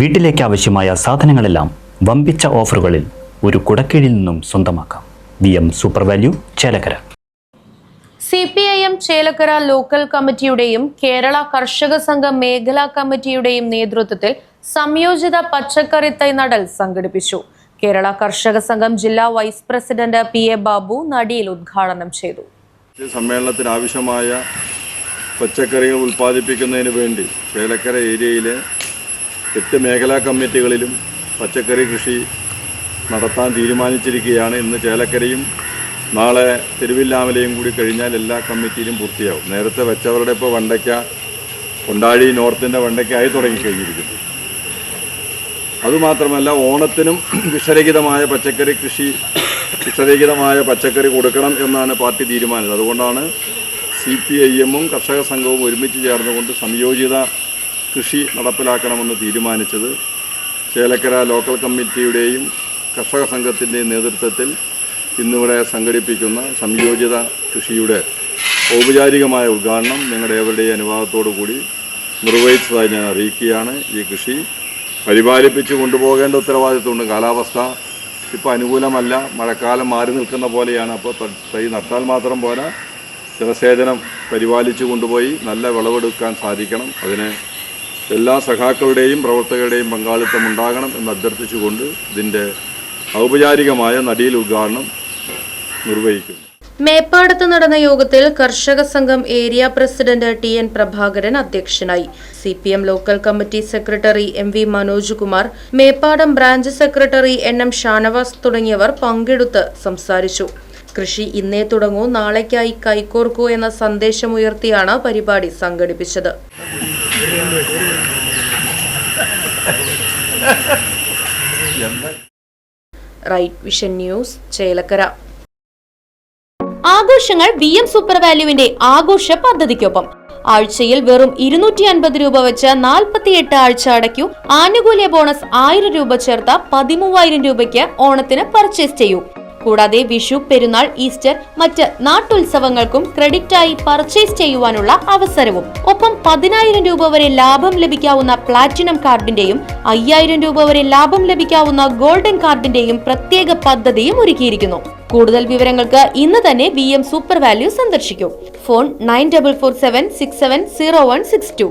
വീട്ടിലേക്ക് ആവശ്യമായ സാധനങ്ങളെല്ലാം വമ്പിച്ച ഓഫറുകളിൽ ഒരു കുടക്കീഴിൽ നിന്നും സ്വന്തമാക്കാം. VM super value, Chelakkara. CPIM Chelakkara local കമ്മിറ്റിയുടെയും കേരള കർഷക സംഘം മേഖലാ കമ്മിറ്റിയുടെയും നേതൃത്വത്തിൽ സംയോജിത പച്ചക്കറി തൈ നടൽ സംഘടിപ്പിച്ചു. കേരള കർഷക സംഘം ജില്ലാ വൈസ് പ്രസിഡന്റ് PA ബാബു നടിയിൽ ഉദ്ഘാടനം ചെയ്തു. സമ്മേളനത്തിന് ആവശ്യമായ പച്ചക്കറികൾ ഉൽപ്പാദിപ്പിക്കുന്നതിന് വേണ്ടി ചേലക്കര ഏരിയയിലെ 8 മേഖലാ കമ്മിറ്റികളിലും പച്ചക്കറി കൃഷി നടത്താൻ തീരുമാനിച്ചിരിക്കുകയാണ്. ഇന്ന് ചേലക്കരയും നാളെ തിരുവില്ലാമലയും കൂടി കഴിഞ്ഞാൽ എല്ലാ കമ്മിറ്റിയിലും പൂർത്തിയാവും. നേരത്തെ വെച്ചവരുടെ ഇപ്പോൾ വെണ്ടയ്ക്ക കൊണ്ടാഴി നോർത്തിൻ്റെ വെണ്ടയ്ക്കായി തുടങ്ങിക്കഴിഞ്ഞിരിക്കുന്നു. അതുമാത്രമല്ല, ഓണത്തിനും വിഷരഹിതമായ പച്ചക്കറി കൊടുക്കണം എന്നാണ് പാർട്ടി തീരുമാനിച്ചത്. അതുകൊണ്ടാണ് CPIM-ഉം കർഷക സംഘവും ഒരുമിച്ച് ചേർന്നുകൊണ്ട് സംയോജിത കൃഷി നടപ്പിലാക്കണമെന്ന് തീരുമാനിച്ചത്. ചേലക്കര ലോക്കൽ കമ്മിറ്റിയുടെയും കർഷക സംഘത്തിൻ്റെയും നേതൃത്വത്തിൽ ഇന്നിവിടെ സംഘടിപ്പിക്കുന്ന സംയോജിത കൃഷിയുടെ ഔപചാരികമായ ഉദ്ഘാടനം ഞങ്ങളുടെ ഏവരുടെയും അനുവാദത്തോടു കൂടി നിർവഹിച്ചതായി ഞാൻ അറിയിക്കുകയാണ്. ഈ കൃഷി പരിപാലിപ്പിച്ച് കൊണ്ടുപോകേണ്ട ഉത്തരവാദിത്വമുണ്ട്. കാലാവസ്ഥ ഇപ്പോൾ അനുകൂലമല്ല, മഴക്കാലം മാറി നിൽക്കുന്ന പോലെയാണ്. അപ്പോൾ തൈ നട്ടാൽ മാത്രം പോരാ, ജലസേചനം പരിപാലിച്ചു കൊണ്ടുപോയി നല്ല വിളവെടുക്കാൻ സാധിക്കണം. അതിന് എല്ലാ സഖാക്കളുടെയും പ്രവർത്തകരുടെയും പങ്കാളിത്തം ഉണ്ടാകണം എന്ന് അഭ്യർത്ഥിച്ചുകൊണ്ട് ഇതിൻ്റെ ഔപചാരികമായ നടിയിൽ ഉദ്ഘാടനം നിർവഹിക്കുന്നു. മേപ്പാടത്ത് നടന്ന യോഗത്തിൽ കർഷക സംഘം ഏരിയ പ്രസിഡന്റ് TN പ്രഭാകരൻ അധ്യക്ഷനായി. CPM local committee secretary MV Manoj Kumar, Meppadam branch secretary NM Shanavas തുടങ്ങിയവർ പങ്കെടുത്ത് സംസാരിച്ചു. കൃഷി ഇന്നേ തുടങ്ങൂ, നാളേക്കായി കൈകോർക്കൂ എന്ന സന്ദേശമുയർത്തിയാണ് പരിപാടി സംഘടിപ്പിച്ചത്. Right Vision News, Chelakkara. ആഘോഷങ്ങൾ VM സൂപ്പർ വാല്യൂവിന്റെ ആഘോഷ പദ്ധതിക്കൊപ്പം. ആഴ്ചയിൽ വെറും 250 രൂപ വെച്ച് 48 ആഴ്ച അടയ്ക്കൂ. ആനുകൂല്യ ബോണസ് 1000 രൂപ ചേർത്ത 13,000 രൂപയ്ക്ക് ഓണത്തിന് പർച്ചേസ് ചെയ്യൂ. കൂടാതെ വിഷു, പെരുന്നാൾ, ഈസ്റ്റർ, മറ്റ് നാട്ടുത്സവങ്ങൾക്കും ക്രെഡിറ്റായി പർച്ചേസ് ചെയ്യുവാനുള്ള അവസരവും. ഒപ്പം 10,000 രൂപ വരെ ലാഭം ലഭിക്കാവുന്ന പ്ലാറ്റിനം കാർഡിന്റെയും 5,000 രൂപ വരെ ലാഭം ലഭിക്കാവുന്ന ഗോൾഡൻ കാർഡിന്റെയും പ്രത്യേക പദ്ധതിയും ഒരുക്കിയിരിക്കുന്നു. കൂടുതൽ വിവരങ്ങൾക്ക് ഇന്ന് തന്നെ VM സൂപ്പർ വാല്യൂ സന്ദർശിക്കൂ. ഫോൺ 9447670162.